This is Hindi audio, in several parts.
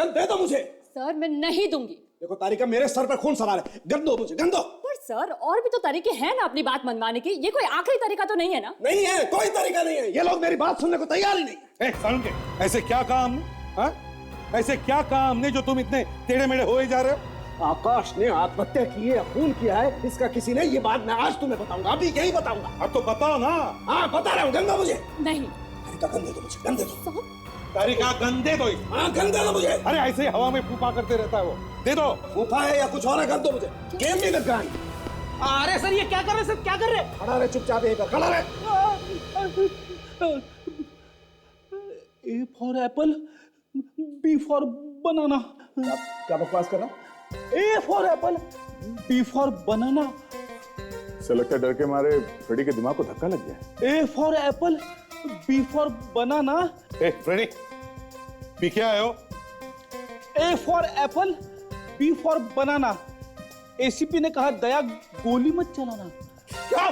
गन दे दो मुझे। सर मैं नहीं दूंगी। देखो तारिका, मेरे सर पर खून सवार है, गन दो मुझे, गन दो। पर सर और भी तो तरीके हैं ना अपनी बात मनवाने की, ये कोई आखिरी तरीका तो नहीं है ना? नहीं है, कोई तरीका नहीं है। ये लोग मेरी बात सुनने को तैयार ही नहीं है। सारुण के, ऐसे क्या कहा हमने? हाँ? ऐसे क्या कहा हमने जो तुम इतने टेढ़े मेढ़े होए जा रहे हो? आकाश ने आत्महत्या की है, खून किया है, इसका किसी ने, ये बात मैं आज तुम्हें बताऊंगा, अभी यही बताऊंगा। अब तो बताओ ना। हाँ बता रहा हूँ, गन दो मुझे। नहीं। तारिका गन दे दो मुझे, गन दे दो। तारिका गन दे दो। हाँ गन दे दो मुझे। अरे ऐसे ही हवा में फूफा करते रहता है वो। दे दो। फूफा है या कुछ और है, गन दो मुझे। गेम नहीं लग गई। अरे सर ये क्या कर रहे हैं सर, क्या कर रहे हैं? खड़ा रहे चुपचाप, यहीं पर खड़ा रहे। A for apple, B for banana. क्या बकवास कर रहा? A for apple, B for banana. से लगता है डर के मारे फ्रेडी के दिमाग को धक्का लग गया। A for apple, B for banana. ए फ्रेडी, पी क्या है हो? A for apple, B for banana. ACP ने कहा दया गोली मत चलाना। क्या?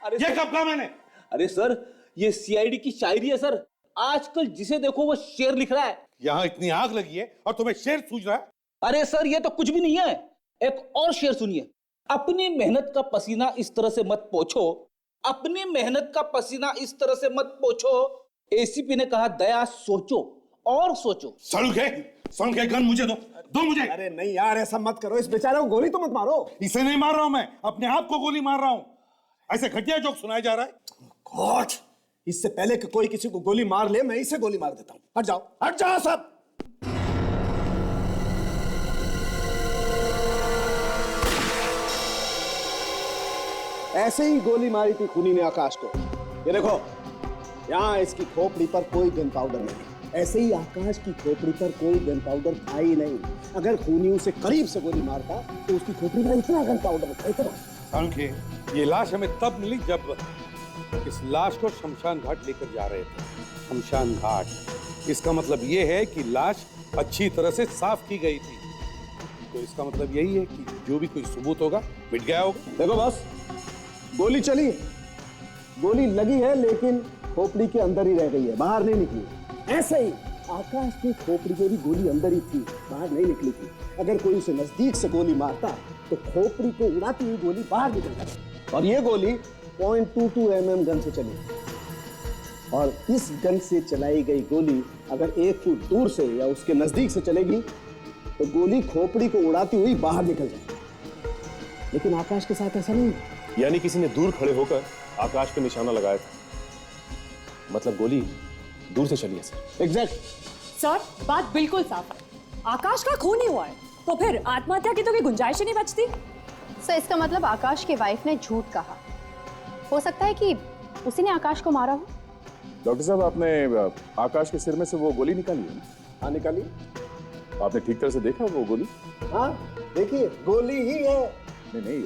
अरे ये कब कहा मैंने? अरे सर ये सीआईडी की शायरी है सर, आजकल जिसे देखो वो शेर लिख रहा है। यहाँ इतनी आग लगी है और तुम्हें शेर सूझ रहा है? अरे सर ये तो कुछ भी नहीं है, एक और शेर सुनिए। अपनी मेहनत का पसीना इस तरह से मत पोछो, अपनी मेहनत का पसीना इस तरह से मत पोछो। एसीपी ने कहा दया सोचो और सोचो। सारुण के गन मुझे दो मुझे। अरे नहीं यार, ऐसा मत करो, इस बेचारे को गोली तो मत मारो। इसे नहीं मार रहा हूं मैं, अपने आप को गोली मार रहा हूं। ऐसे घटिया जोक सुनाया जा रहा है। गॉड, इससे पहले कि कोई किसी को गोली मार ले, मैं इसे गोली मार देता हूं। हट जाओ सब। ऐसे ही गोली मारी थी खूनी ने आकाश को। ये देखो, यहाँ इसकी खोपड़ी पर कोई गन पाउडर नहीं। ऐसे ही आकाश की खोपड़ी पर कोई गन पाउडर था ही नहीं। अगर खूनी उसे करीब से गोली मारता तो उसकी खोपड़ी पर इतना गन पाउडर था, इतना। सारुण के, ये लाश हमें तब मिली जब इस लाश को शमशान घाट लेकर जा रहे थे। शमशान घाट, इसका मतलब ये है कि लाश अच्छी तरह से साफ की गई थी। तो इसका मतलब यही है कि जो भी कोई सबूत होगा मिट गया होगा। देखो बॉस, गोली चली है, गोली लगी है, लेकिन खोपड़ी के अंदर ही रह गई है, बाहर नहीं निकली। ऐसे ही आकाश की खोपड़ी में भी गोली अंदर ही थी, बाहर नहीं निकली थी। अगर कोई उसे नजदीक से गोली मारता तो खोपड़ी को उड़ाती हुई गोली बाहर निकल जाती। और ये गोली 0.22 mm गन से चली, और इस गन से चलाई गई गोली अगर 1 फुट दूर से या उसके नजदीक से चलेगी तो गोली खोपड़ी को उड़ाती हुई बाहर निकल जाएगी। लेकिन आकाश के साथ ऐसा नहीं। यानी किसी ने दूर खड़े होकर आकाश पे निशाना लगाया था, मतलब गोली दूर से चली है सर। एग्जैक्ट। सर बात बिल्कुल साफ है, आकाश का खून ही हुआ है, तो फिर आत्महत्या की तो कोई गुंजाइश ही नहीं बचती। सर इसका मतलब आकाश की वाइफ ने झूठ कहा। हो सकता है कि उसी ने आकाश को मारा हो। डॉक्टर साहब, आपने आकाश के सिर में से वो गोली निकाली है ना? हाँ निकाली। आपने ठीक तरह से देखा वो गोली? हाँ देखिए, गोली ही है। नहीं,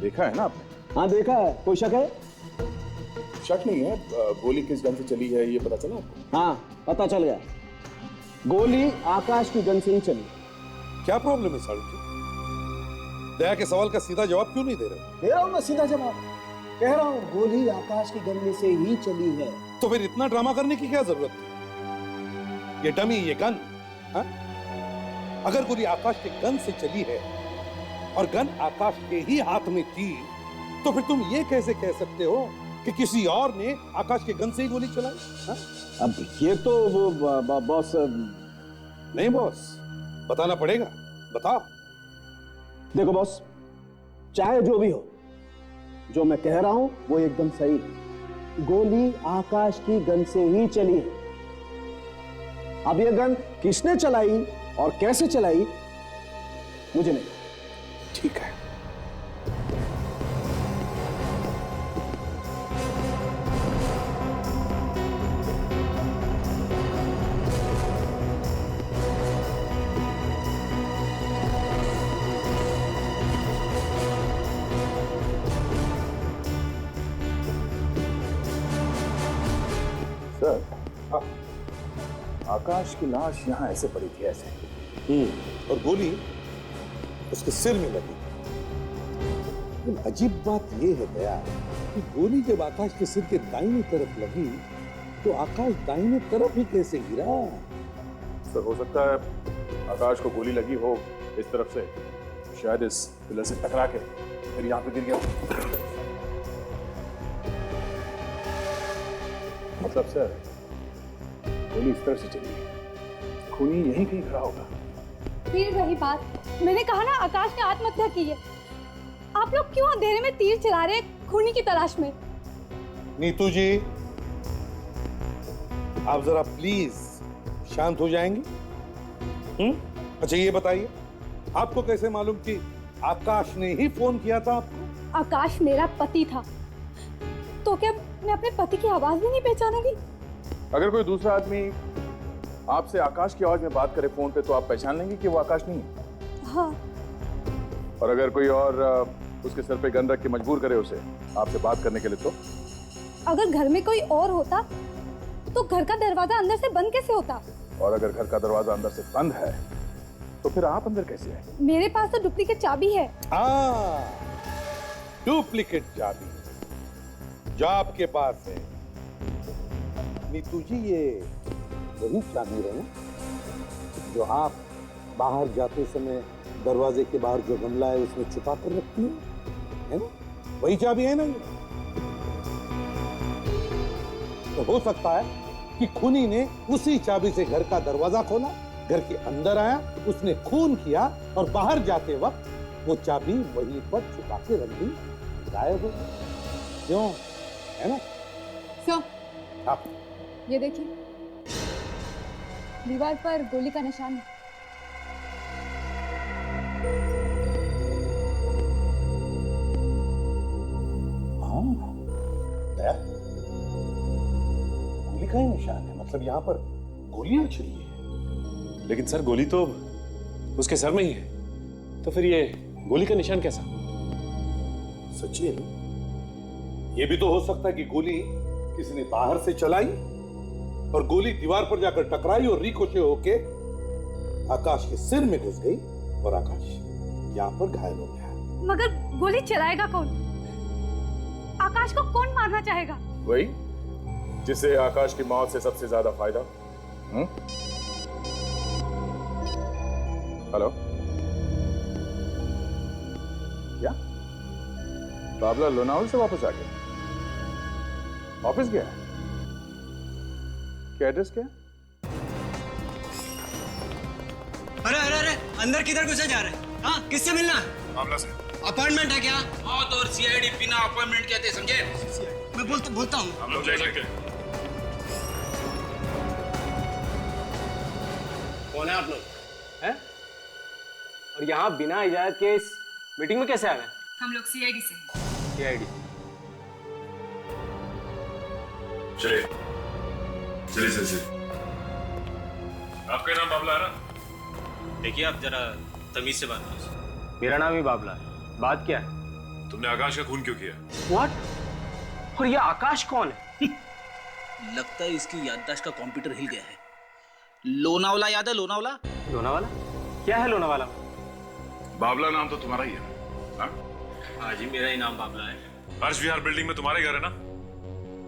देखा है ना आपने? हाँ देखा है, कोई शक है? शक नहीं है। गोली किस गन से चली है ये पता चला आपको? हाँ पता चल गया, गोली आकाश की गन से ही चली। क्या प्रॉब्लम है सारुण की? दया के सवाल का सीधा जवाब क्यों नहीं दे रहे? दे रहा हूँ मैं सीधा जवाब, कह रहा हूँ गोली आकाश की गन में से ही चली है। तो फिर इतना ड्रामा करने की क्या जरूरत है? ये डमी, ये गन, हाँ? अगर गोली आकाश के गन से चली है और गन आकाश के ही हाथ में थी, तो फिर तुम ये कैसे कह सकते हो कि किसी और ने आकाश के गन से ही गोली चलाई? हाँ? अब ये तो वो बॉस। नहीं बॉस, बताना पड़ेगा, बताओ। देखो बॉस, चाहे जो भी हो, जो मैं कह रहा हूं वो एकदम सही है। गोली आकाश की गन से ही चली है। अब ये गन किसने चलाई और कैसे चलाई मुझे नहीं। ठीक है। सर, आकाश की लाश यहाँ ऐसे पड़ी थी, ऐसे। और गोली उसके सिर में लगी। लेकिन अजीब बात यह है दया कि गोली जब आकाश के सिर के दाहिनी तरफ लगी तो आकाश दाहिनी तरफ ही कैसे गिरा? सर हो सकता है आकाश को गोली लगी हो इस तरफ से, शायद इस पिलर से टकरा के फिर यहाँ पे गिर गया। मतलब सर गोली इस तरफ से चली है, खूनी यहीं कहीं खड़ा होगा। फिर वही बात, मैंने कहा ना आकाश ने आत्महत्या की है। आप लोग क्यों अंधेरे में तीर चला रहे हैं खूनी की तलाश में? नीतू जी, आप जरा प्लीज शांत हो जाएंगे? अच्छा ये बताइए, आपको कैसे मालूम कि आकाश ने ही फोन किया था आपको? आकाश मेरा पति था, तो क्या मैं अपने पति की आवाज भी नहीं पहचानूंगी? अगर कोई दूसरा आदमी आपसे आकाश की आवाज में बात करे फोन पे तो आप पहचान लेंगे कि वो आकाश नहीं है। हाँ। और अगर कोई और उसके सर पे गन रख के मजबूर करे उसे आपसे बात करने के लिए तो? अगर घर में कोई और होता तो घर का दरवाजा अंदर से बंद कैसे होता? और अगर घर का दरवाजा अंदर से बंद है तो फिर आप अंदर कैसे आए? मेरे पास तो डुप्लीकेट चाबी है। डुप्लीकेट चाबी जो आपके पास है। नीतू जी, ये वही चाबी है ना जो आप बाहर जाते समय दरवाजे के बाहर जो गमला है उसमें छुपा कर रखती है ना? वही चाबी है ना ये? तो हो सकता है कि खूनी ने उसी चाबी से घर का दरवाजा खोला, घर के अंदर आया, उसने खून किया और बाहर जाते वक्त वो चाबी वहीं पर छुपा के रख दी, गायब हो गई। क्यों, है ना? सर, आप ये देखिए, दीवार पर गोली का निशान है। हाँ, गोली का ही निशान है, मतलब यहाँ पर गोलियां चली है। लेकिन सर गोली तो उसके सर में ही है, तो फिर ये गोली का निशान कैसा? सचिन, ये भी तो हो सकता है कि गोली किसी ने बाहर से चलाई और गोली दीवार पर जाकर टकराई और रिकोशे होके आकाश के सिर में घुस गई और आकाश यहाँ पर घायल हो गया। मगर गोली चलाएगा कौन? आकाश को कौन मारना चाहेगा? वही जिसे आकाश की मौत से सबसे ज्यादा फायदा। हेलो, क्या बाबला लोनावल से वापस आ गया? ऑफिस गया? क्या एड्रेस क्या? अरे अरे अरे, अंदर किधर घुसे जा रहे हैं? हाँ, किससे मिलना है? मामला से अपॉइंटमेंट है क्या? मौत और सीआईडी बिना अपॉइंटमेंट कहते, समझे? मैं बोलता हूँ। हम लोग जाएंगे। कौन है आप लोग हैं? और यहाँ बिना इजाजत के इस मीटिंग में कैसे आ गए? हम लोग सीआईडी से हैं। सीआईडी। चलिए चलिए चलिए। आपका नाम बाबला है ना? देखिए, आप जरा तमीज से बात कीजिए। मेरा नाम ही बाबला है। बात क्या है? तुमने आकाश का खून क्यों किया? व्हाट? और ये आकाश कौन है? लगता है इसकी याददाश्त का कंप्यूटर हिल गया है। लोनावाला याद है? लोनावाला? लोनावाला? क्या है लोनावाला? बाबला नाम तो तुम्हारा ही है ना? हाँ जी, मेरा ही नाम बाबला है। हर्ष विहार बिल्डिंग में तुम्हारे घर है ना?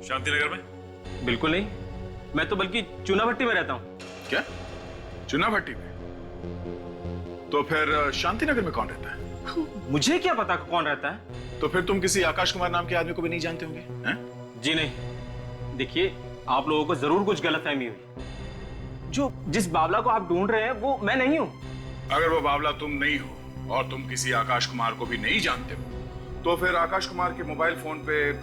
शांतिनगर में? बिल्कुल नहीं, मैं तो बल्कि चूना भट्टी में रहता हूँ। क्या चुना भट्टी में? तो फिर शांतिनगर में कौन रहता है? मुझे क्या पता कौन रहता है? तो फिर तुम किसी आकाश कुमार नाम के आदमी को भी नहीं जानते होंगे, हैं? जी नहीं, देखिए आप लोगों को जरूर कुछ गलतफहमी हुई। जो जिस बाबला को आप ढूंढ रहे हैं वो मैं नहीं हूं। अगर वो बाबला तुम नहीं हो और तुम किसी आकाश कुमार को भी नहीं जानते हो तो फिर आकाश कुमार के मोबाइल फोन पे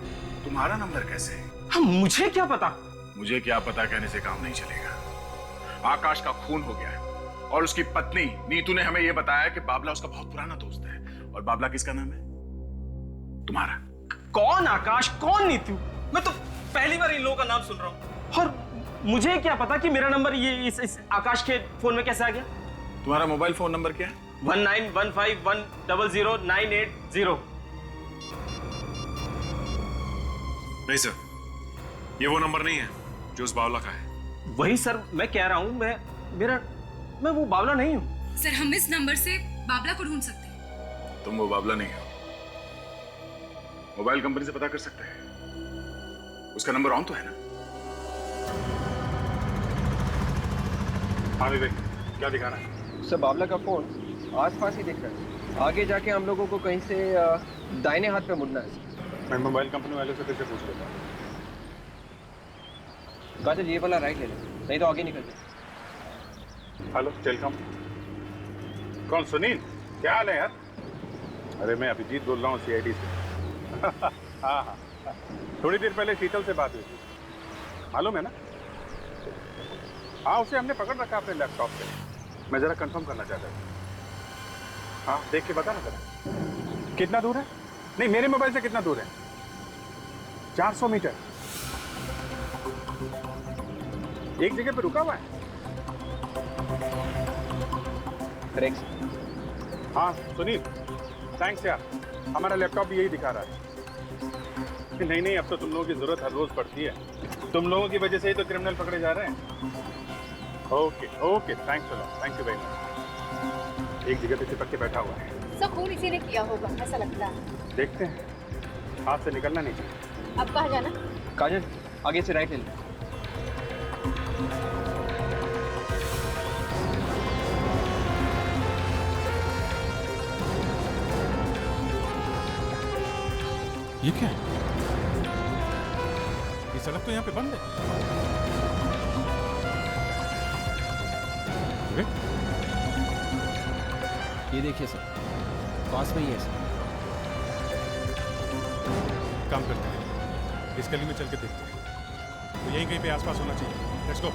तुम्हारा नंबर कैसे है? हाँ, मुझे क्या पता? मुझे क्या पता कहने से काम नहीं चलेगा। आकाश का खून हो गया है और उसकी पत्नी नीतू ने हमें यह बताया कि बाबला उसका बहुत पुराना दोस्त है। और बाबला किसका नाम है? तुम्हारा। कौन आकाश, कौन नीतू? मैं तो पहली बार इन लोगों का नाम सुन रहा हूँ। और मुझे क्या पता कि मेरा नंबर ये इस आकाश के फोन में कैसे आ गया? तुम्हारा मोबाइल फोन नंबर क्या है? 1915100980। नहीं सर, ये वो नंबर नहीं है जो उस बावला का है। वही सर मैं कह रहा हूँ, मैं वो बावला नहीं हूँ। सर, हम इस नंबर से बाबला को ढूंढ सकते हैं। तुम वो बावला नहीं हो। मोबाइल कंपनी से पता कर सकते हैं, उसका नंबर ऑन तो है ना? हाँ विवेक, क्या दिखाना है? सर बाबला का फोन आसपास ही दिख रहा है। आगे जाके हम लोगों को कहीं से दाहिने हाथ पे मुड़ना है। मैं मोबाइल कंपनी वाले से फिर से पूछ लेता हूँ। काजल ये वाला राइट ले लो, नहीं तो आगे निकल जाए। हेलो टेलकॉम, कौन? सुनील, क्या हाल है यार? अरे मैं अभिजीत बोल रहा हूँ CID से। हाँ हाँ, थोड़ी देर पहले शीतल से बात हुई थी, मालूम है ना? हाँ, उसे हमने पकड़ रखा अपने लैपटॉप पे। मैं जरा कंफर्म करना चाहता था। हाँ, देख के बता ना जरा, कितना दूर है? नहीं, मेरे मोबाइल से कितना दूर है? 400 मीटर। एक जगह पे रुका हुआ है। करेक्ट। हाँ सुनील, थैंक्स यार, हमारा लैपटॉप भी यही दिखा रहा है। नहीं नहीं, अब तो तुम लोगों की जरूरत हर रोज पड़ती है। तुम लोगों की वजह से ही तो क्रिमिनल पकड़े जा रहे हैं। Okay okay, thanks a lot, thank you very much. एक जगह पे चिपक के बैठा हुआ है। सब खून इसी ने किया होगा, ऐसा लगता है। देखते हैं, हाथ से निकलना नहीं चाहिए। अब कहाँ जाना? काजल आगे से राइट ले लो। ये क्या है? ये सड़क तो यहाँ पे बंद है। ये देखिए सर, पास में ही है सर। काम करते हैं, इस गली में चल के देखते हैं। तो यहीं कहीं पे आसपास होना चाहिए। Let's go.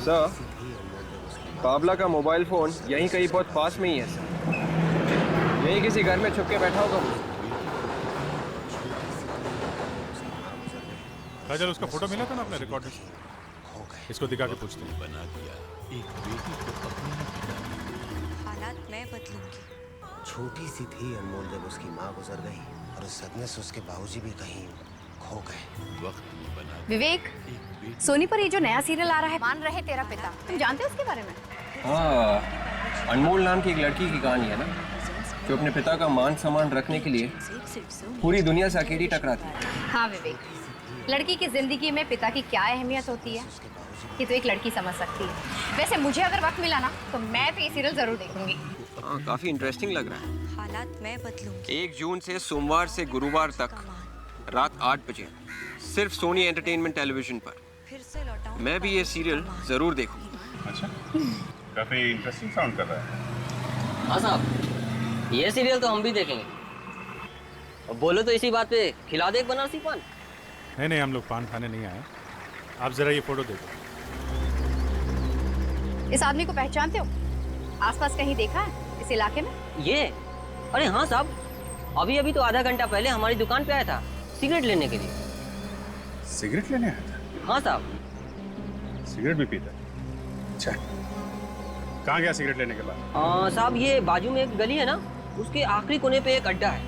सर बाबला का मोबाइल फोन यहीं कहीं बहुत पास में ही है सर। यहीं किसी घर में छुप के बैठा होगा वो। काजल, उसका फोटो मिला था ना अपने रिकॉर्ड में? इसको दिखा के पूछते हैं। हालात मैं बदलूंगी। छोटी सी थी अनमोल जब उसकी माँ गुजर गई और उस सदमे से उसके बाबूजी भी कहीं खो गए। विवेक, सोनी पर ये जो नया सीरियल आ रहा है, मान रहे तेरा पिता, तुम जानते हो उसके बारे में? हाँ, अनमोल नाम की एक लड़की की कहानी है ना, जो अपने पिता का मान सम्मान रखने के लिए पूरी दुनिया से अकेली टकराती है। हाँ विवेक, लड़की की जिंदगी में पिता की क्या अहमियत होती है ये तो एक लड़की समझ सकती है। वैसे मुझे अगर वक्त मिला ना तो मैं तो ये सीरियल जरूर देखूंगी। हाँ, काफी इंटरेस्टिंग लग रहा है। हालात मैं बदलूंगी। 1 जून से सोमवार से गुरुवार तक रात 8 बजे सिर्फ सोनी एंटरटेनमेंट टेलीविजन पर। फिर से लौटाऊं। मैं भी ये सीरियल जरूर देखूंगा। अच्छा, काफी इंटरेस्टिंग साउंड कर रहा है। हाँ साहब, ये सीरियल तो हम भी देखेंगे। और बोलो तो इसी बात पे खिला दे एक बनारसी पान। नहीं नहीं, हम लोग पान खाने नहीं आए। आप जरा ये फोटो देखो। इस आदमी को पहचानते हो? आसपास कहीं देखा है इस इलाके में? ये? अरे हाँ साहब, अभी अभी तो आधा घंटा पहले हमारी दुकान पे आया था सिगरेट लेने के लिए। सिगरेट लेने आया था? हाँ साहब। सिगरेट भी पीता? अच्छा, कहाँ गया सिगरेट लेने के बाद? साहब ये बाजू में एक गली है ना, उसके आखिरी कोने पे एक अड्डा है,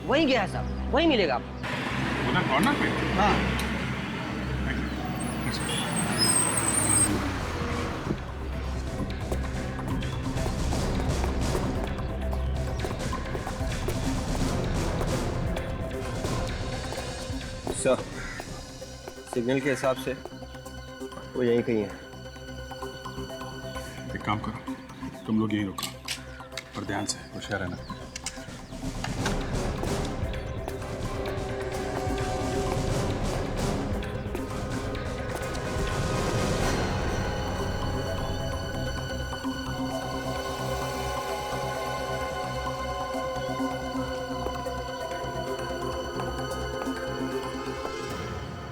वहीं गया है साहब, वहीं मिलेगा आपको। उधर कॉर्नर पे? हाँ। सर, सिग्नल के हिसाब से वो यहीं कहीं है। एक काम करो, तुम लोग यहीं रुको और ध्यान से होशियार रहना।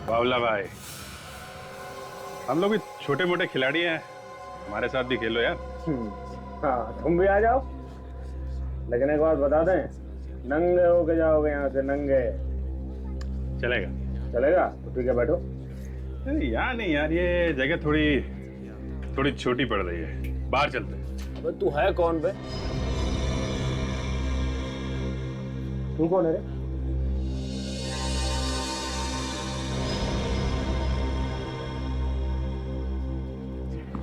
बावला भाई, हम लोग भी छोटे मोटे खिलाड़ी हैं, हमारे साथ भी खेलो यार। हाँ, तुम भी आ जाओ। लेकिन एक बात बता दें, नंगे होके जाओगे यहाँ से, नंगे। चलेगा? चलेगा तो ठीक है, बैठो। यार नहीं यार, ये जगह थोड़ी छोटी पड़ रही है, बाहर चलते हैं। अबे तू है कौन बे? तू कौन है रे?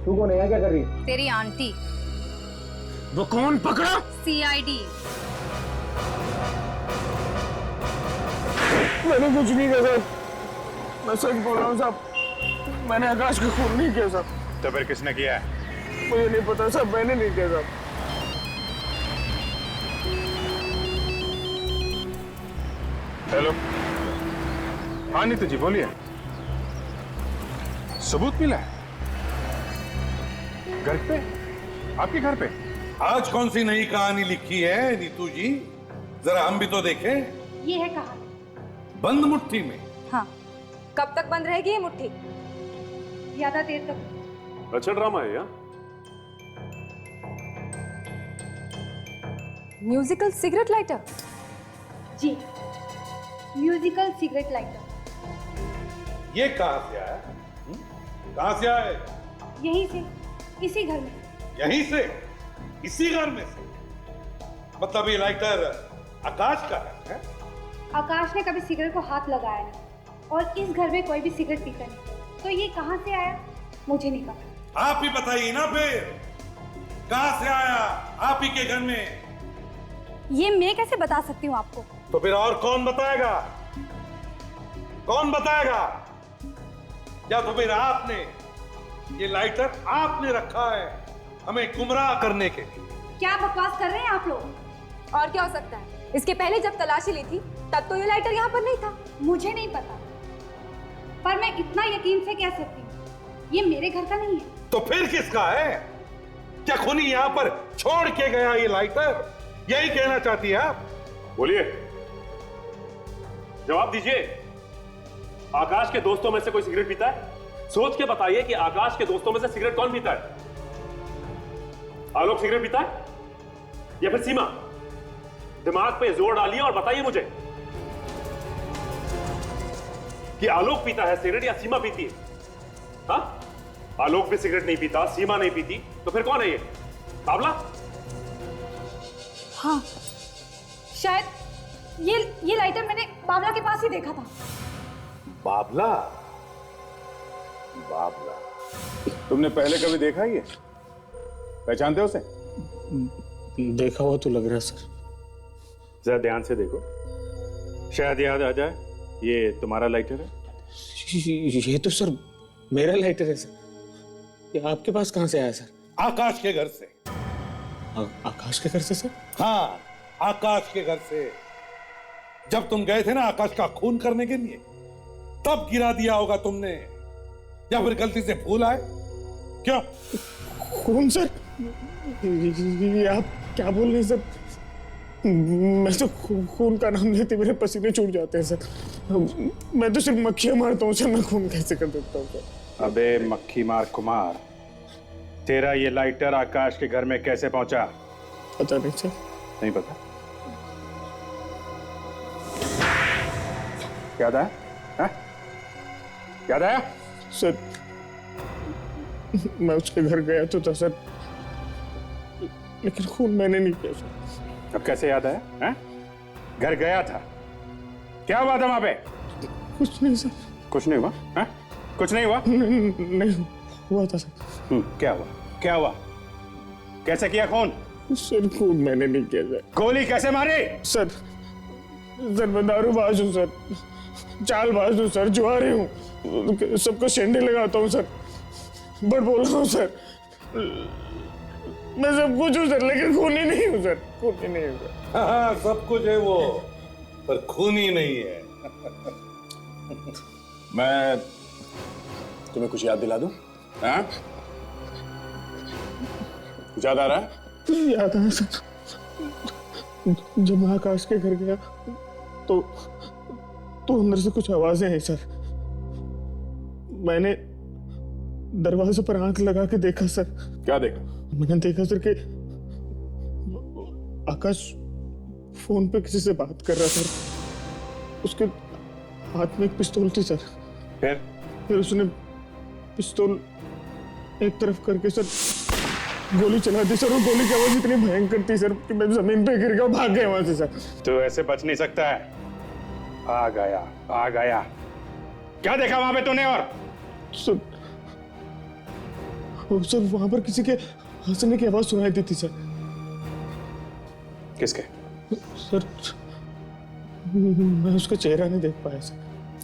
तू कौन है? यहाँ क्या कर रही है? तेरी आंटी। वो कौन? पकड़ा? CID। मैंने कुछ नहीं कहा। मैं सच बोल रहा हूँ साहब, मैंने आकाश को खून नहीं किया साहब। तो फिर किसने किया है? मुझे नहीं पता साहब, मैंने नहीं किया साहब। हेलो, हाँ नीतू जी बोलिए। सबूत मिला है घर पे, आपके घर पे? आज कौन सी नई कहानी लिखी है नीतू जी, जरा हम भी तो देखें। ये है कहानी। बंद मुट्ठी में। हाँ, कब तक बंद रहेगी ये मुट्ठी? ज्यादा देर तक। अच्छा ड्रामा है यार। Musical cigarette lighter? जी, म्यूजिकल सिगरेट लाइटर। ये कहां से आया? कहां से आया? यहीं से, इसी घर में। यहीं से? इसी घर में से? मतलब ये लाइटर आकाश का है? आकाश ने कभी सिगरेट को हाथ लगाया नहीं और इस घर में कोई भी सिगरेट पीता नहीं, तो ये कहां से आया मुझे नहीं पता। आप ही बताइए ना फिर, कहां से आया आप ही के घर में? ये मैं कैसे बता सकती हूँ आपको? तो फिर और कौन बताएगा? कौन बताएगा? या तो फिर आपने, ये लाइटर आपने रखा है हमें गुमराह करने के लिए? क्या बकवास कर रहे हैं आप लोग? और क्या हो सकता है? इसके पहले जब तलाशी ली थी तब तो ये लाइटर यहाँ पर नहीं था। मुझे नहीं पता, पर मैं इतना यकीन से कह सकती हूँ ये मेरे घर का नहीं है। तो फिर किसका है? क्या खूनी यहाँ पर छोड़ के गया ये लाइटर? यही कहना चाहती है आप? बोलिए, जवाब दीजिए। आकाश के दोस्तों में से कोई सिगरेट पीता है? सोच के बताइए कि आकाश के दोस्तों में से सिगरेट कौन पीता है? आलोक सिगरेट पीता है या फिर सीमा? दिमाग पे जोर डालिए और बताइए मुझे कि आलोक पीता है सिगरेट या सीमा पीती है? हाँ, आलोक भी सिगरेट नहीं पीता, सीमा नहीं पीती, तो फिर कौन है ये? बाबला? हाँ, शायद ये लाइटर मैंने बाबला के पास ही देखा था। बाबला? बाबला तुमने पहले कभी देखा ये? पहचानते हो उसे? देखा हुआ तो लग रहा है सर। जरा ध्यान से देखो, शायद याद आ जाए ये तुम्हारा लाइटर है। ये तो सर मेरा लाइटर है सर। ये आपके पास कहां से आया सर? आकाश के घर से। आकाश के घर से सर? हाँ, आकाश के घर से। जब तुम गए थे ना आकाश का खून करने के लिए, तब गिरा दिया होगा तुमने, या फिर गलती से भूल आए? क्यों? खून सर? ये आप क्या बोल रहे हैं सर? मैं तो खून का नाम लेते मेरे पसीने छूट जाते हैं सर। मैं तो सिर्फ मक्खियां मारता हूँ सर, मैं खून कैसे कर देता हूँ सर? अबे मक्खी मार कुमार, तेरा ये लाइटर आकाश के घर में कैसे पहुंचा? पता नहीं सर। नहीं पता? याद आया? हाँ? याद आया? सर मैं उसके घर गया तो था सर, लेकिन खून मैंने नहीं किया सर। अब कैसे याद आया? हाँ? घर गया था, क्या हुआ था वहां पे? कुछ नहीं सर। कुछ नहीं हुआ? हाँ? कुछ नहीं हुआ? नहीं हुआ था सर। क्या हुआ? क्या हुआ? कैसे किया खून? सर खून मैंने नहीं किया सर। गोली कैसे मारी? सर मैं दारूबाज हूँ सर, चालबाज हूँ सर, जुआरी हूँ, सबको शेंडे लगाता हूँ सर, बड़ बोल रहा हूँ सर, मैं सब कुछ हूँ सर, लेकिन खूनी नहीं हूँ सर, खूनी नहीं हूँ सर। हाँ, सब कुछ है वो, पर खूनी नहीं है। मैं तुम्हें कुछ याद दिला दूं? हाँ? कुछ याद आ रहा है? याद आया सर, जब मैं आकाश के घर गया तो अंदर से कुछ आवाजें आई सर। मैंने दरवाजे पर आंख लगा के देखा सर। क्या देखा? मैंने देखा सर कि आकाश फोन पे किसी से बात कर रहा था, उसके हाथ में एक पिस्तौल थी सर। फिर उसने पिस्तौल एक तरफ करके सर गोली चला दी सर, और गोली की आवाज इतनी भयंकर थी सर कि मैं जमीन पे गिर गया, भाग गया वहां से सर। तो ऐसे बच नहीं सकता है। आ गया। क्या देखा वहां पे तूने? और सर वहां पर किसी के हंसने की आवाज सुनाई देती सर। किसके? सर मैं उसका चेहरा नहीं देख पाया सर।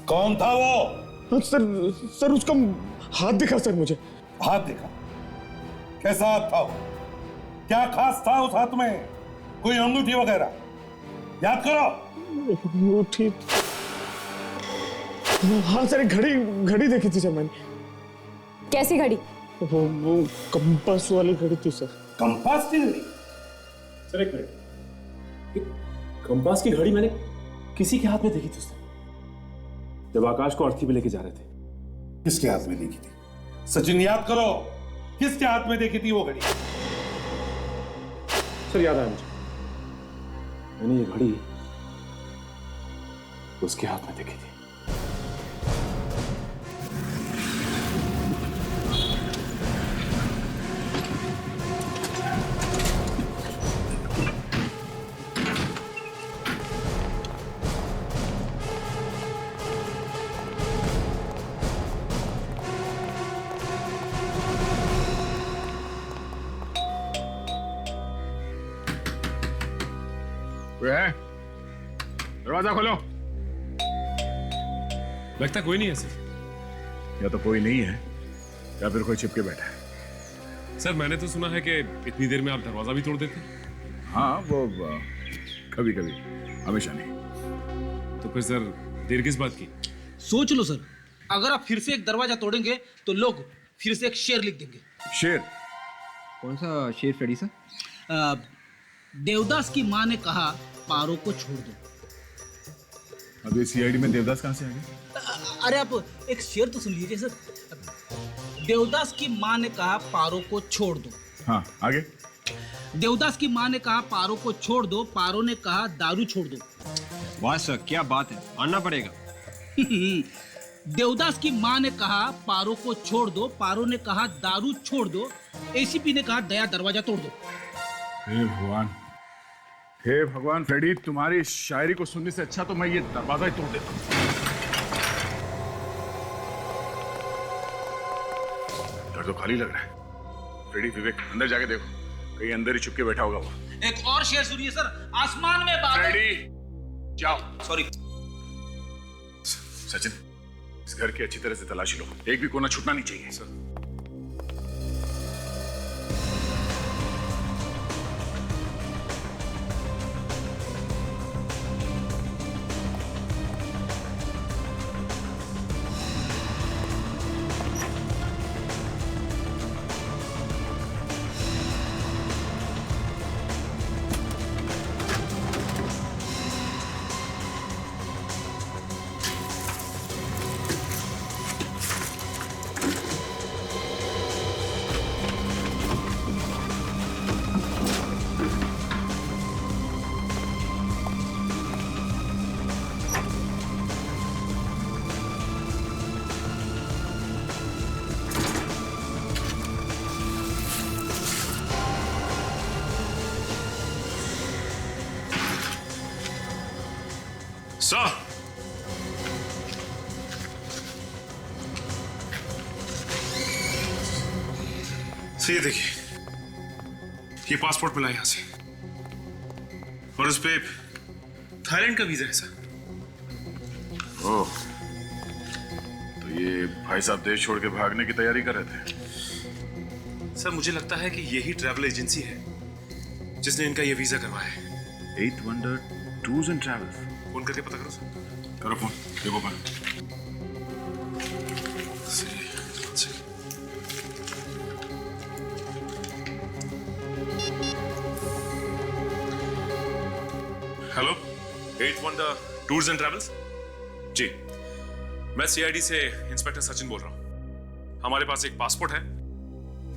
कौन था वो? हाँ सर, सर उसका हाथ दिखा सर मुझे। हाथ देखा? कैसा हाथ था वो? क्या खास था उस हाथ में? कोई अंगूठी वगैरह? याद करो। अंगूठी? हाँ सर, एक घड़ी देखी थी सर मैंने। कैसी घड़ी? वो कंपास वाली घड़ी थी सर। कंपास की घड़ी? सर एक मिनट, कंपास की घड़ी मैंने किसी के हाथ में देखी थी उसने, जब आकाश को अर्थी पे लेके जा रहे थे। किसके हाथ में देखी थी? सचिन याद करो, किसके हाथ में देखी थी वो घड़ी? सर याद आया मुझे, मैंने ये घड़ी उसके हाथ में देखी थी। कोई है? दरवाजा खोलो। लगता कोई नहीं है सर। या तो कोई नहीं है या फिर कोई छिपके बैठा है। सर मैंने तो सुना है कि इतनी देर में आप दरवाजा भी तोड़ देते। हाँ वो कभी कभी, हमेशा नहीं। तो फिर सर देर किस बात की? सोच लो सर, अगर आप फिर से एक दरवाजा तोड़ेंगे तो लोग फिर से एक शेर लिख देंगे। शेर? कौन सा शेर फ्रेडी सर? देवदास की माँ ने कहा पारो को छोड़ दो। अब ये सीआईडी में देवदास कहाँ से आ गए? अरे आप एक शेर तो सुन लीजिए सर। देवदास की माँ ने कहा पारो को छोड़ दो। हाँ आगे। देवदास की माँ ने कहा पारो को छोड़ दो, पारो ने कहा दारू छोड़ दो। वाह सर, क्या बात है, आना पड़ेगा। देवदास की माँ ने कहा पारो को छोड़ दो, पारो ने कहा दारू छोड़ दो, एसीपी ने कहा दया दरवाजा तोड़ दो। हे भगवान, हे भगवान, फ्रेडी तुम्हारी शायरी को सुनने से अच्छा तो मैं ये दरवाजा ही तोड़ देता हूँ। घर तो खाली लग रहा है। फ्रेडी, विवेक, अंदर जाके देखो, कहीं अंदर ही चुपके बैठा होगा वो। एक और शेर सुनिए सर, आसमान में बादल। फ्रेडी जाओ। सॉरी सचिन, इस घर की अच्छी तरह से तलाशी लो, एक भी कोना छूटना नहीं चाहिए। सर ये देखिए, ये पासपोर्ट मिला यहां से और उस पे थाईलैंड का वीजा है सर। ओह, तो ये भाई साहब देश छोड़ के भागने की तैयारी कर रहे थे? सर मुझे लगता है कि यही ट्रैवल एजेंसी है जिसने इनका ये वीजा करवाया है। 8 wonder tours and travels. Phone करके पता करो सर। करो फोन, देखो पर। Hello, 8 wonder tours and travels ji, मैं सीआईडी से इंस्पेक्टर सचिन बोल रहा हूं। हमारे पास एक पासपोर्ट है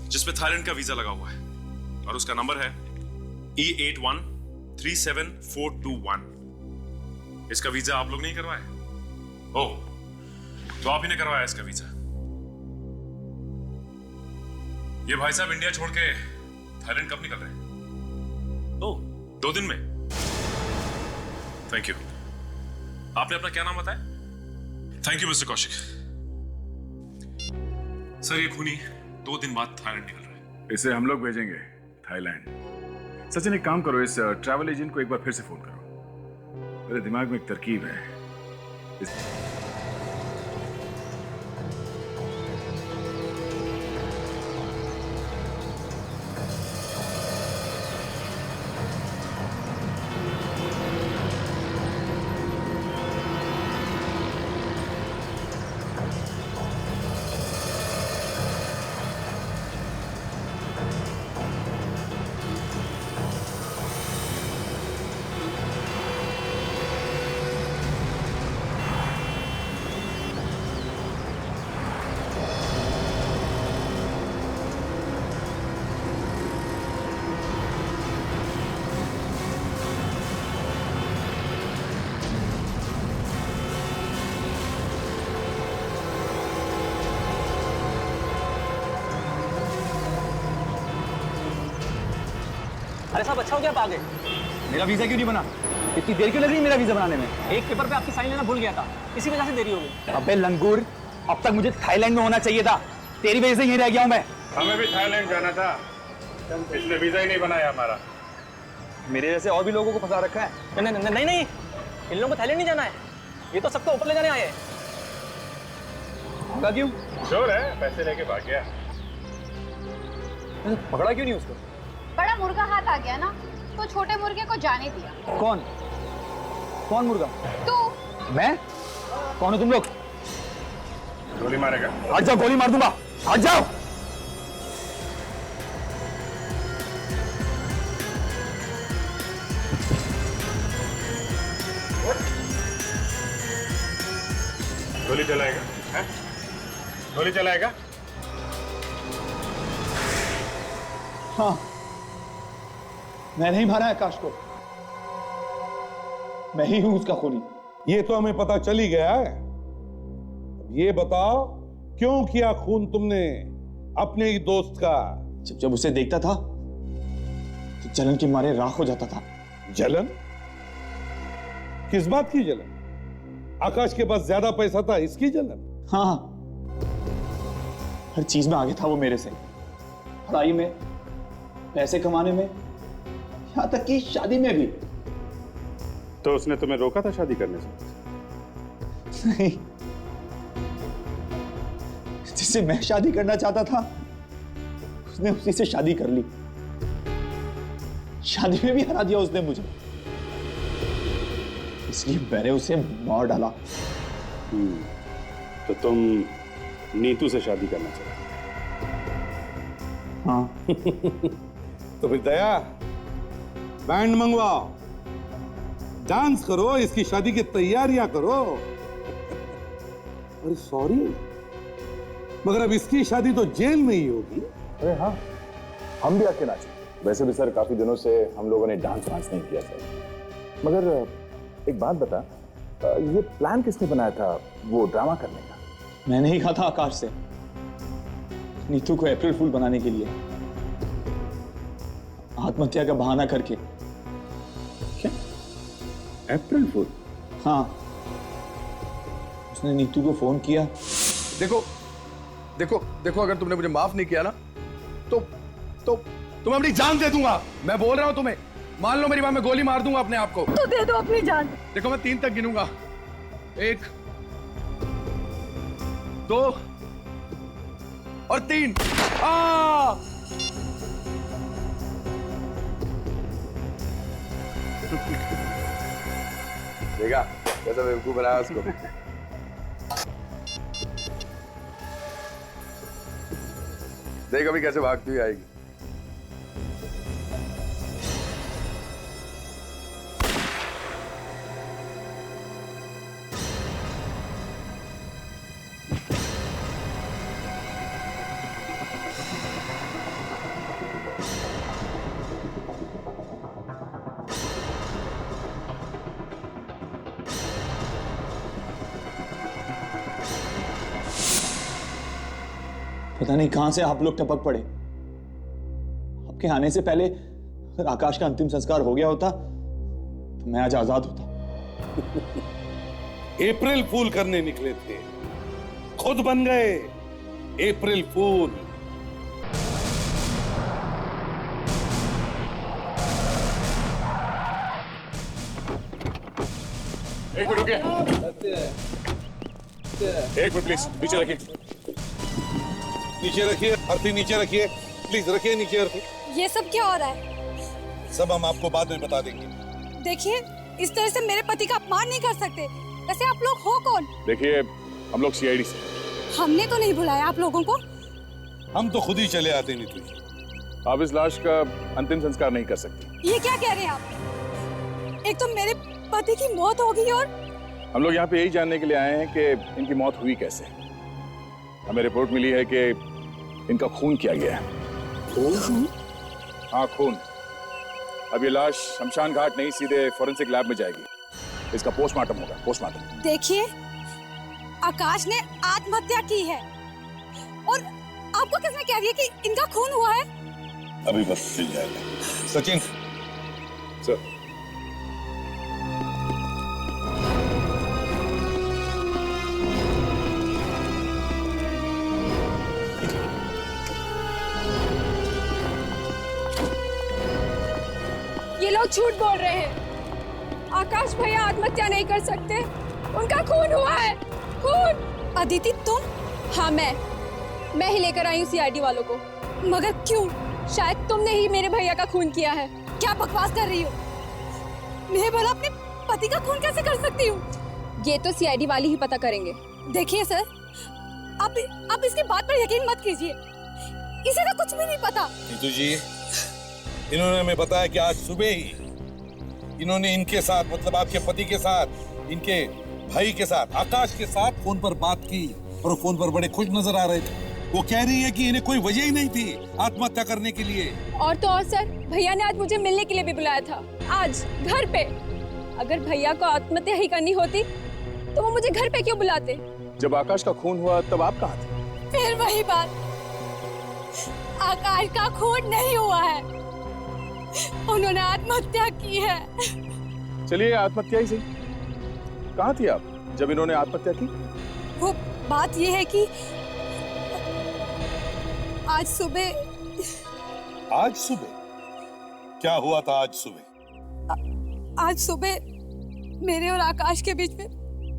जिसपे थाईलैंड का वीजा लगा हुआ है और उसका नंबर है E81374421। इसका वीजा आप लोग नहीं करवाए? ओह, तो आप ही ने करवाया इसका वीजा। ये भाई साहब इंडिया छोड़ के थाईलैंड कब निकल रहे हैं? ओह, 2 दिन में। Thank you. आपने अपना क्या नाम बताया? Thank you mister Kaushik. Sir ये खूनी 2 दिन बाद थाईलैंड निकल रहा है। इसे हम लोग भेजेंगे थाईलैंड। सचिन एक काम करो, इस ट्रैवल एजेंट को एक बार फिर से फोन करो। मेरे दिमाग में एक तरकीब है। अरे साहब अच्छा हो गया आप आ गए। मेरा वीजा क्यों नहीं बना? इतनी देर क्यों लग रही है मेरा वीजा बनाने में? एक पेपर पे आपकी साइन लेना भूल गया था, इसी वजह से देरी हो गई। अबे लंगूर, अब तक मुझे थाईलैंड में होना चाहिए था, तेरी वजह से यहीं रह गया हूँ मैं। हमें भी थाईलैंड जाना था, इसने वीजा ही नहीं बनाया हमारा। मेरे जैसे और भी लोगों को फंसा रखा है। नहीं नहीं नहीं नहीं, इन लोगों को थाईलैंड नहीं जाना है, ये तो सबको ऊपर ले जाने आए हैं। भागा क्यों? चोर है, पैसे लेके भाग गया। पकड़ा क्यों नहीं उसको? बड़ा मुर्गा हाथ आ गया ना, तो छोटे मुर्गे को जाने दिया। कौन कौन मुर्गा? तू। मैं? कौन हो तुम लोग? गोली मारेगा? हट जाओ, गोली मार दूंगा, हट जाओ। गोली चलाएगा? हैं? गोली चलाएगा? हाँ, मैं नहीं मारा आकाश को, मैं ही हूं उसका खूनी। ये तो हमें पता चल ही गया है। अब ये बताओ, क्यों किया खून तुमने अपने ही दोस्त का? जब उसे देखता था तो जलन के मारे राख हो जाता था। जलन? किस बात की जलन? आकाश के पास ज्यादा पैसा था, इसकी जलन? हाँ, हर चीज में आगे था वो मेरे से, पढ़ाई में, पैसे कमाने में, यहां तक कि शादी में भी। तो उसने तुम्हें रोका था शादी करने से? नहीं, जिससे मैं शादी करना चाहता था उसने उसी से शादी कर ली। शादी में भी हरा दिया उसने मुझे, इसलिए मैंने उसे मार डाला। तो तुम नीतू से शादी करना चाहते? हाँ। तो फिर दया, बैंड मंगवाओ, डांस करो, इसकी शादी की तैयारियां करो। अरे सॉरी, मगर अब इसकी शादी तो जेल में ही होगी। अरे हाँ, हम भी आके नाचे। वैसे भी सर काफी दिनों से हम लोगों ने डांस नहीं किया सर। मगर एक बात बता, ये प्लान किसने बनाया था वो ड्रामा करने का? मैंने ही कहा था आकाश से, नीतू को अप्रैल फूल बनाने के लिए, आत्महत्या का बहाना करके। क्या अप्रैल फूल? हाँ, उसने नीतू को फोन किया। देखो देखो देखो, अगर तुमने मुझे माफ नहीं किया ना तो तुम्हें अपनी जान दे दूंगा। मैं बोल रहा हूं तुम्हें, मान लो मेरी बात, मैं गोली मार दूंगा अपने आप को। तो दे दो अपनी जान। देखो मैं 3 तक गिनूंगा, 1 2 और 3। देखा कैसा बेवकूफ बनाया उसको। देख अभी कैसे भागती हुई आएगी। पता नहीं कहां से आप लोग टपक पड़े। आपके आने से पहले अगर आकाश का अंतिम संस्कार हो गया होता तो मैं आज आजाद होता। अप्रैल फूल करने निकले थे, खुद बन गए अप्रैल फूल। एक मिनट रुकिए, एक मिनट प्लीज, नीचे रखिए। नीचे रखिए, अर्थी नीचे रखिए, प्लीज रखिए नीचे अर्थी। ये सब क्या हो रहा है? सब हम आपको बाद में बता देंगे। देखिए, इस तरह से मेरे पति का अपमान नहीं कर सकते। वैसे आप लोग हो कौन? देखिए हम लोग सीआईडी से। हमने तो नहीं बुलाया आप लोगों को। हम तो खुद ही चले आते नीतू। आप इस लाश का अंतिम संस्कार नहीं कर सकती। ये क्या कह रहे हैं आप? एक तो मेरे पति की मौत हो गई और हम लोग यहाँ पे यही जानने के लिए आए हैं कि इनकी मौत हुई कैसे। हमें रिपोर्ट मिली है कि इनका खून किया गया है। खून? हाँ खून। अब ये लाश शमशान घाट नहीं, सीधे फॉरेंसिक लैब में जाएगी। इसका पोस्टमार्टम होगा, पोस्टमार्टम। देखिए, आकाश ने आत्महत्या की है और आपको किसने कह दिया कि इनका खून हुआ है? अभी बस चल जाएगा। सचिन सर, ये लोग झूठ बोल रहे हैं। आकाश भैया आत्महत्या नहीं कर सकते, उनका खून हुआ है, खून। अदिति तुम? हाँ मैं ही लेकर आई हूँ सीआईडी वालों को। मगर क्यों? शायद तुमने ही मेरे भैया का खून किया है। क्या बकवास कर रही हो? मैं भला अपने पति का खून कैसे कर सकती हूँ? ये तो सीआईडी वाले ही पता करेंगे। देखिए सर, आप इसकी बात पर यकीन मत कीजिए, इसे तो कुछ भी नहीं पता। नीतू जी, इन्होंने हमें बताया कि आज सुबह ही इन्होंने इनके साथ, मतलब आपके पति के साथ, इनके भाई के साथ, आकाश के साथ फोन पर बात की और फोन पर बड़े खुश नजर आ रहे थे। वो कह रही है कि इन्हें कोई वजह ही नहीं थी आत्महत्या करने के लिए। और तो और सर, भैया ने आज मुझे मिलने के लिए भी बुलाया था, आज घर पे। अगर भैया को आत्महत्या ही करनी होती तो वो मुझे घर पे क्यों बुलाते? जब आकाश का खून हुआ तब आप कहाँ थे? फिर वही बात, आकाश का खून नहीं हुआ है, उन्होंने आत्महत्या की है। चलिए आत्महत्या ही सही, कहाँ थी आप जब इन्होंने आत्महत्या की? वो बात ये है कि आज सुबह क्या हुआ था आज सुबह? आज सुबह मेरे और आकाश के बीच में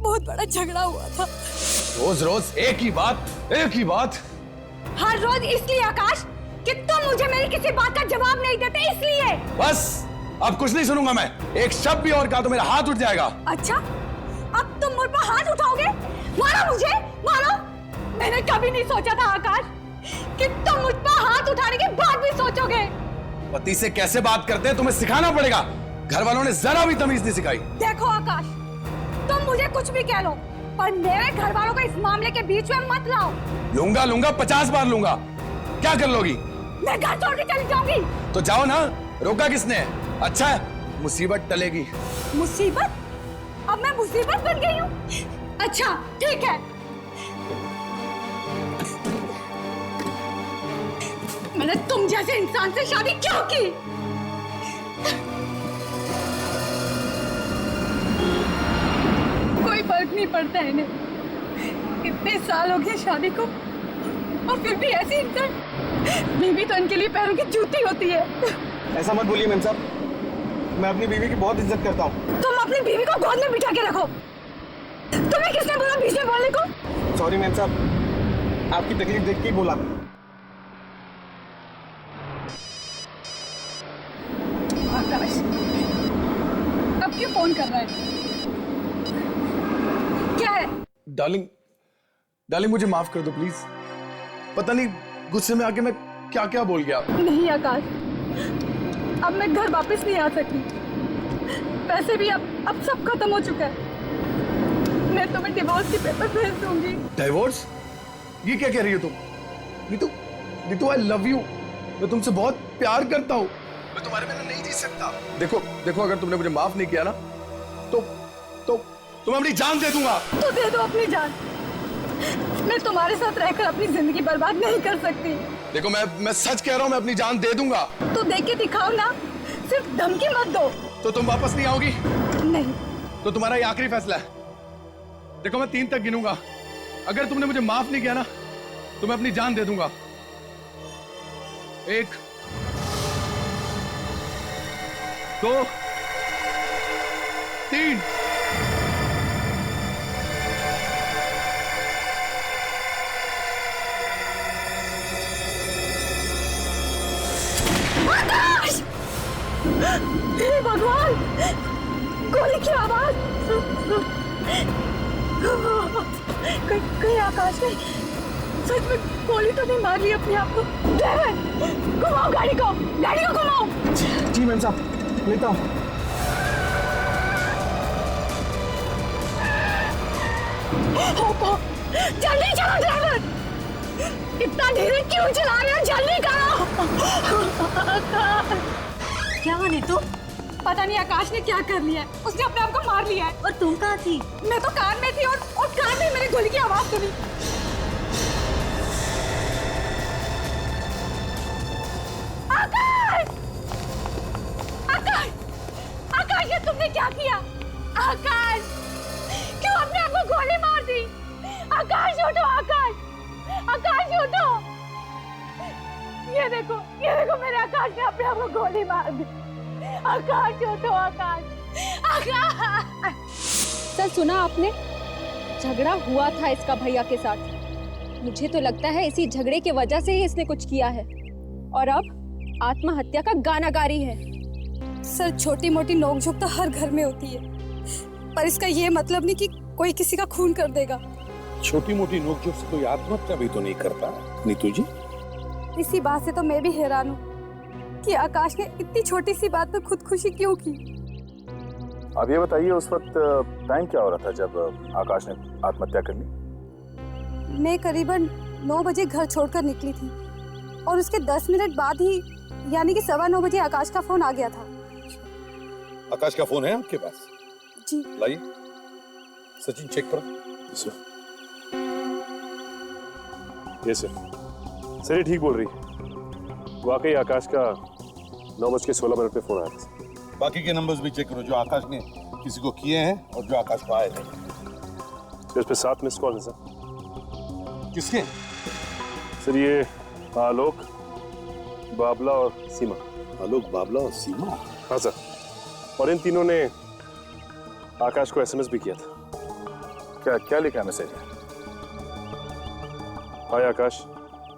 बहुत बड़ा झगड़ा हुआ था। रोज रोज एक ही बात। हर रोज इसलिए आकाश कि तुम मुझे मेरी किसी बात का जवाब नहीं देते, इसलिए। बस अब कुछ नहीं सुनूंगा मैं, एक शब्द भी और कहा तो मेरा हाथ उठ जाएगा। अच्छा, अब तुम मुझ पर हाथ उठाओगे? मारो मुझे, मारो। मैंने कभी नहीं सोचा था आकाश कि तुम मुझ पर हाथ उठाने के बाद भी सोचोगे। पति से कैसे बात करते हैं तुम्हें सिखाना पड़ेगा, घर वालों ने जरा भी तमीज नहीं सिखाई। देखो आकाश, तुम मुझे कुछ भी कह लो, पर मेरे घर वालों को इस मामले के बीच में मत लाओ। लूंगा 50 बार लूंगा। क्या कर लोगी? मैं घर छोड़ के चली जाऊंगी। तो जाओ ना, रोका किसने? अच्छा है, मुसीबत टलेगी। मुसीबत? अब मैं मुसीबत बन गई हूँ? अच्छा ठीक है, मैंने तुम जैसे इंसान से शादी क्यों की? कोई फर्क नहीं पड़ता है इन्हें, इतने साल हो गए शादी को और फिर भी ऐसी इंसान। बीवी तो इनके लिए पैरों की जूती होती है। ऐसा मत बोलिए मैम साहब, मैं अपनी बीवी की बहुत इज्जत करता हूँ। तुम अपनी बीवी को गोद में बिठा के रखो। तुम्हें किसने बोला बीच में बोलने को? सॉरी मैम साहब, आपकी तकलीफ देख के ही बोला। आकाश, अब क्यों फोन कर रहा है? क्या है? डार्लिंग मुझे माफ कर दो प्लीज। पता नहीं गुस्से में आके मैं क्या क्या बोल गया। नहीं आकाश, अब मैं घर वापस नहीं आ सकती। वैसे भी अब सब खत्म हो चुका है। मैं तुम्हें डिवोर्स के पेपर भेज दूंगी। डिवोर्स? ये क्या कह रही हो तुम? नीतू आई लव यू, मैं तुमसे बहुत प्यार करता हूँ, मैं तुम्हारे बिना नहीं जी सकता। देखो अगर तुमने मुझे माफ नहीं किया ना तो मैं अपनी जान दे दूंगा। तो दे दो अपनी जान, मैं तुम्हारे साथ रहकर अपनी जिंदगी बर्बाद नहीं कर सकती। देखो मैं सच कह रहा हूँ, मैं अपनी जान दे दूंगा। तो दे के दिखाओ ना, सिर्फ धमकी मत दो। तो तुम वापस नहीं आओगी? नहीं। तो तुम्हारा ये आखिरी फैसला है। देखो मैं 3 तक गिनूंगा, अगर तुमने मुझे माफ नहीं किया ना तो मैं अपनी जान दे दूंगा। 1 2 3। आकाश! हे भगवान, गोली की आवाज। कहीं आकाश ने सच में गोली तो नहीं मार ली अपने आप को? ड्राइवर, घुमाओ गाड़ी को घुमाओ। जी मैम साहब, लेता हूँ। जल्दी चलो ड्राइवर, इतना धीरे क्यों चला रहे हो? जल्दी करो। क्या हुआ नीतू? पता नहीं आकाश ने क्या कर लिया है, उसने अपने आप को मार लिया है। और तुम कहाँ थी? मैं तो कार में थी और कार में मैंने गोली की आवाज सुनी। आकाश! आकाश! ये देखो मेरे आकाश ने अपने आप को गोली मार दी। आकाश उठो, आकाश। सर सुना आपने, झगड़ा हुआ था इसका भैया के साथ। मुझे तो लगता है इसी झगड़े की वजह से ही इसने कुछ किया है और अब आत्महत्या का गाना गा रही है। सर छोटी मोटी नोकझोंक तो हर घर में होती है, पर इसका ये मतलब नहीं कि कोई किसी का खून कर देगा। छोटी मोटी नोकझोंक से कोई आत्महत्या भी तो नहीं करता नीतू जी। इसी बात से तो मैं भी हैरान हूँ कि आकाश ने इतनी छोटी सी बात पर खुदकुशी क्यों की। अब ये बताइए, उस वक्त टाइम क्या हो रहा था जब आकाश ने आत्महत्या कर ली? मैं करीबन 9 बजे घर छोड़कर निकली थी और उसके 10 मिनट बाद ही यानी कि 9:15 बजे आकाश का फोन आ गया था। आकाश का फोन है आपके पास? जी लाइए, सचिन चेक करो। ये सर ये ठीक बोल रही है। वाकई आकाश का 9:16 पे फोन आया था। बाकी के नंबर्स भी चेक करो जो आकाश ने किसी को किए हैं और जो आकाश को आए थे। इस पे 7 मिस कॉल है सर। किसके? सर ये आलोक, बाबला और सीमा। आलोक, बाबला और सीमा? हाँ सर, और इन तीनों ने आकाश को एसएमएस भी किया था। क्या क्या लिखा है मैसेज में? हाय आकाश,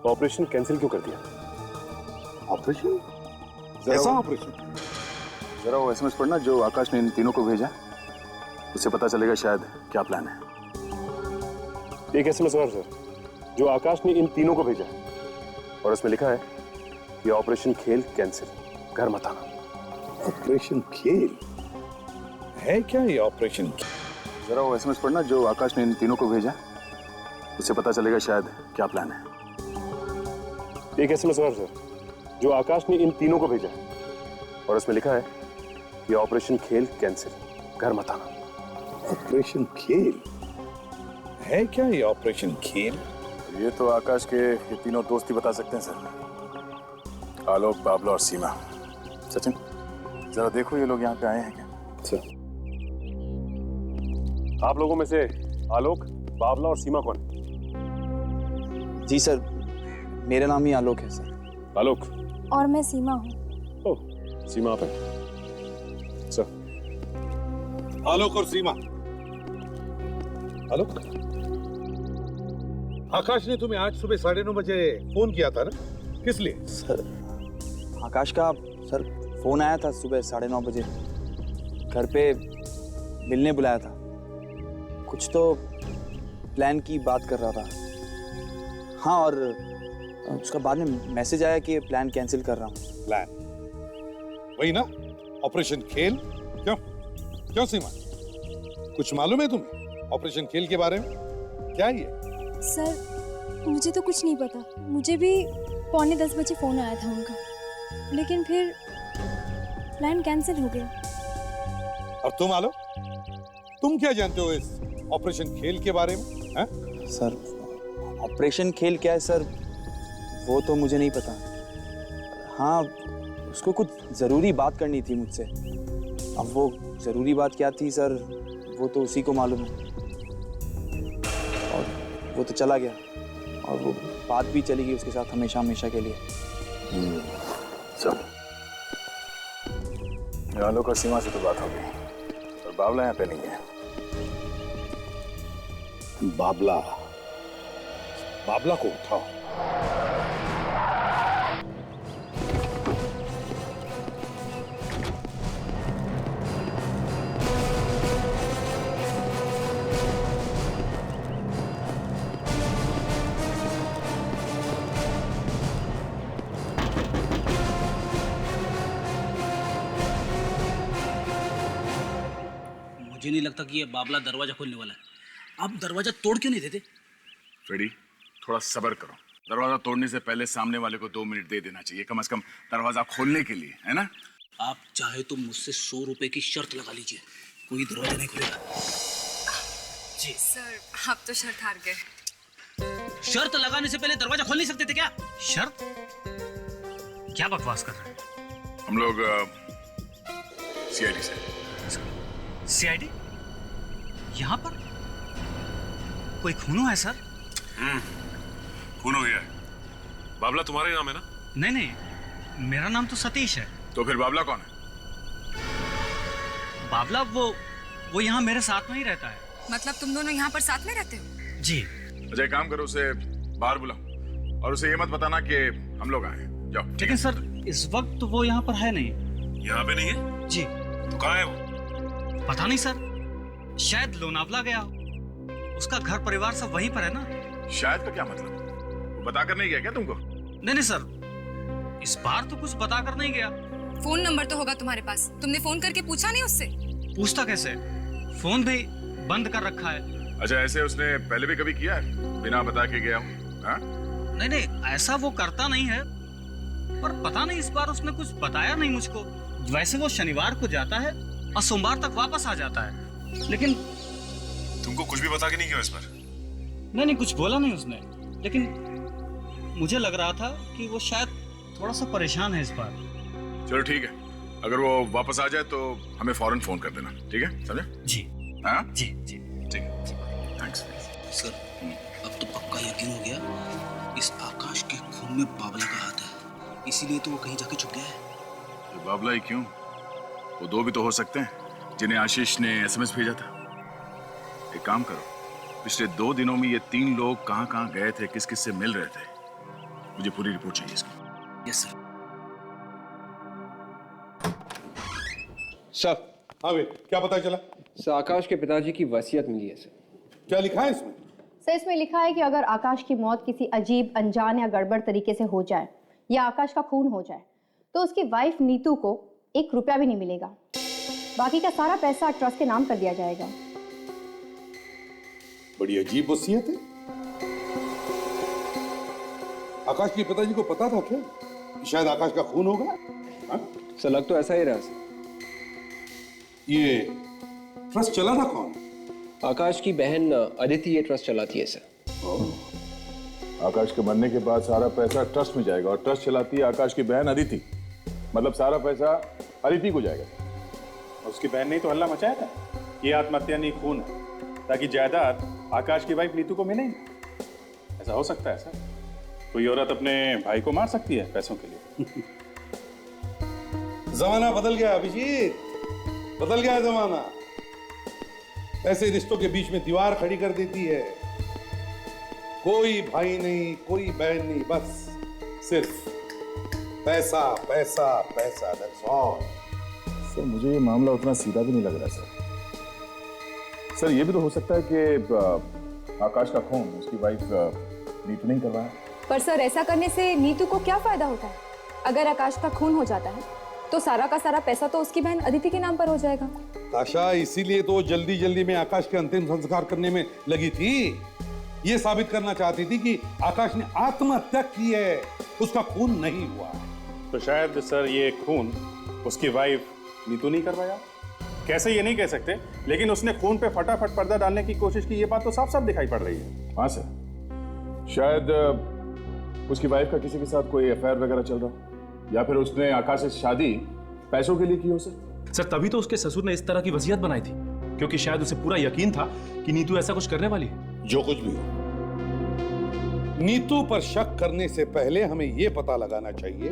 ऑपरेशन कैंसिल क्यों कर दिया? ऑपरेशन? कैसा ऑपरेशन? जरा वो एसएमएस पढ़ना जो आकाश ने इन तीनों को भेजा, उससे पता चलेगा शायद क्या प्लान है। एक एसएमएस और सर जो आकाश ने इन तीनों को भेजा और उसमें लिखा है कि ऑपरेशन खेल कैंसिल, घर मत आना। ऑपरेशन खेल है क्या ये ऑपरेशन? जरा वो एसएमएस पढ़ना जो आकाश ने इन तीनों को भेजा, उससे पता चलेगा शायद क्या प्लान है। एक एसएमएस और सर जो आकाश ने इन तीनों को भेजा और उसमें लिखा है कि ऑपरेशन खेल कैंसिल, घर मत आना। ऑपरेशन खेल है क्या ये ऑपरेशन खेल? ये तो आकाश के ये तीनों दोस्त ही बता सकते हैं सर, आलोक, बाबला और सीमा। सचिन जरा देखो ये लोग यहाँ पे आए हैं क्या? सर आप लोगों में से आलोक, बाबला और सीमा कौन है? जी सर, मेरा नाम ही आलोक है सर। आलोक और मैं सीमा हूँ। ओह, सीमा आप हैं सर। आलोक और सीमा। आलोक, आकाश ने तुम्हें आज सुबह 9:30 बजे फोन किया था ना, किस लिए? सर आकाश का सर फोन आया था सुबह 9:30 बजे, घर पे मिलने बुलाया था। कुछ तो प्लान की बात कर रहा था। हाँ, और उसका बाद में मैसेज आया कि प्लान कैंसिल कर रहा हूँ। प्लान वही ना, ऑपरेशन खेल? क्यों क्यों सीमा, कुछ मालूम है तुम्हें ऑपरेशन खेल के बारे में? क्या ये? सर मुझे तो कुछ नहीं पता, मुझे भी 9:45 बजे फोन आया था उनका, लेकिन फिर प्लान कैंसिल हो गया। और तुम आलोक, तुम क्या जानते हो इस ऑपरेशन खेल के बारे में? है? सर ऑपरेशन खेल क्या है सर, वो तो मुझे नहीं पता। हाँ, उसको कुछ ज़रूरी बात करनी थी मुझसे। अब वो ज़रूरी बात क्या थी सर, वो तो उसी को मालूम है। और वो तो चला गया और वो बात भी चली गई उसके साथ हमेशा हमेशा के लिए। चल, आलोक और सीमा से तो बात हो गई, और बाबला यहाँ पे नहीं है। बाबला, बाबला को उठाओ। मुझे नहीं लगता कि ये बाबला दरवाजा खोलने वाला है। आप दरवाजा तोड़ क्यों नहीं देते? फ्रेडी, थोड़ा सब्र करो। दरवाजा तोड़ने से पहले सामने वाले को 2 मिनट दे देना चाहिए कम से कम दरवाजा खोलने के लिए, है ना? आप चाहे तो मुझसे 100 रुपए की शर्त लगा लीजिए, कोई दरवाजा नहीं खुलेगा। जी सर, आप तो शर्त हार गए। शर्त लगाने से पहले दरवाजा खोल नहीं सकते थे क्या? शर्त? क्या बकवास कर रहे हैं? हम लोग सीआईडी से। सीआईडी? यहाँ पर कोई खून हुआ है सर? खून हो गया है। बाबला तुम्हारा ही नाम है ना? नहीं नहीं, मेरा नाम तो सतीश है। तो फिर बाबला कौन है? बाबला वो यहाँ मेरे साथ में ही रहता है। मतलब तुम दोनों यहाँ पर साथ में रहते हो? जी। अच्छा एक काम करो, उसे बाहर बुलाओ और उसे ये मत बताना कि हम लोग आए हैं। जाओ। लेकिन सर इस वक्त वो यहाँ पर है नहीं। यहाँ पे नहीं है? जी। तो कहाँ है वो? पता नहीं सर, शायद लोनावला गया हो। उसका घर परिवार सब वहीं पर है ना। शायद का क्या मतलब? वो बता कर नहीं गया क्या तुमको? नहीं सर, इस बार तो कुछ बता कर नहीं गया। फोन नंबर तो होगा तुम्हारे पास, तुमने फोन करके पूछा नहीं उससे? पूछता कैसे, फोन भी बंद कर रखा है। अच्छा ऐसे उसने पहले भी कभी किया है बिना बता के गया हूँ? हाँ? नहीं ऐसा वो करता नहीं है, पर पता नहीं इस बार उसने कुछ बताया नहीं मुझको। वैसे वो शनिवार को जाता है और सोमवार तक वापस आ जाता है। लेकिन तुमको कुछ भी बता के नहीं गया इस बार? नहीं कुछ बोला नहीं उसने, लेकिन मुझे लग रहा था कि वो शायद थोड़ा सा परेशान है इस बार। चलो ठीक है, अगर वो वापस आ जाए तो हमें फौरन फोन कर देना, ठीक है? समझे? जी। हाँ जी। ठीक है, थैंक्स। सर अब तो पक्का यकीन हो गया, इस आकाश के खून में बाबला का हाथ है, इसीलिए तो वो कहीं जाके छुप गया है। तो बाबला ही क्यों? वो दो भी तो हो सकते हैं जिन्हें आशीष ने एसएमएस भेजा था। एक काम करो, पिछले 2 दिनों में ये 3 लोग कहाँ कहाँ गए थे, किस किस से मिल रहे थे, मुझे पूरी रिपोर्ट चाहिए इसकी। Yes sir. सर। हाँ भाई, क्या पता चला? सर आकाश के पिताजी की वसीयत मिली है सर। क्या लिखा है इसमें? सर इसमें लिखा है कि अगर आकाश की मौत किसी अजीब, अनजान या गड़बड़ तरीके से हो जाए या आकाश का खून हो जाए तो उसकी वाइफ नीतू को 1 रुपया भी नहीं मिलेगा। बाकी का सारा पैसा ट्रस्ट के नाम कर दिया जाएगा। बड़ी अजीब वसीयत है। आकाश के पिताजी को पता था क्या कि शायद आकाश का खून होगा? सर लग तो ऐसा ही रहा सर। ये ट्रस्ट चला था कौन? आकाश की बहन अदिति ये ट्रस्ट चलाती है सर। आकाश के मरने के बाद सारा पैसा ट्रस्ट में जाएगा और ट्रस्ट चलाती है आकाश की बहन अदिति, मतलब सारा पैसा अदिति को जाएगा। उसकी बहन ने तो हल्ला मचाया था कि आत्महत्या नहीं खून है, ताकि जायदाद आकाश की वाइफ नीतू को मिले ही। ऐसा हो सकता है सर? कोई औरत अपने भाई को मार सकती है पैसों के लिए? जमाना बदल गया अभिजीत, बदल गया जमाना। ऐसे रिश्तों के बीच में दीवार खड़ी कर देती है। कोई भाई नहीं, कोई बहन नहीं, बस सिर्फ पैसा पैसा पैसा, दैट्स ऑल। सर मुझे ये मामला उतना सीधा भी नहीं लग रहा सर। सर ये भी तो हो सकता है कि आकाश का खून उसकी वाइफ नीतू नहीं करवाया। पर सर ऐसा करने से नीतू को क्या फायदा होता है? अगर आकाश का खून हो जाता है तो सारा का सारा पैसा तो उसकी बहन अदिति के नाम पर हो जाएगा। ताशा इसीलिए तो जल्दी जल्दी में आकाश के अंतिम संस्कार करने में लगी थी। ये साबित करना चाहती थी कि आकाश ने आत्महत्या की है, उसका खून नहीं हुआ है। तो शायद सर ये खून उसकी वाइफ नीतू नहीं करवाया। कैसे ये नहीं कह सकते, लेकिन उसने खून पे फटाफट पर्दा डालने की कोशिश की, ये बात तो साफ साफ दिखाई पड़ रही है। हाँ सर, शायद उसकी वाइफ का किसी के साथ कोई अफेयर वगैरह चल रहा, या फिर उसने आकाश से शादी पैसों के लिए की हो सर। सर तभी तो उसके ससुर ने इस तरह की वसीयत बनाई थी, क्योंकि शायद उसे पूरा यकीन था कि नीतू ऐसा कुछ करने वाली है। जो कुछ भी हो, नीतू पर शक करने से पहले हमें यह पता लगाना चाहिए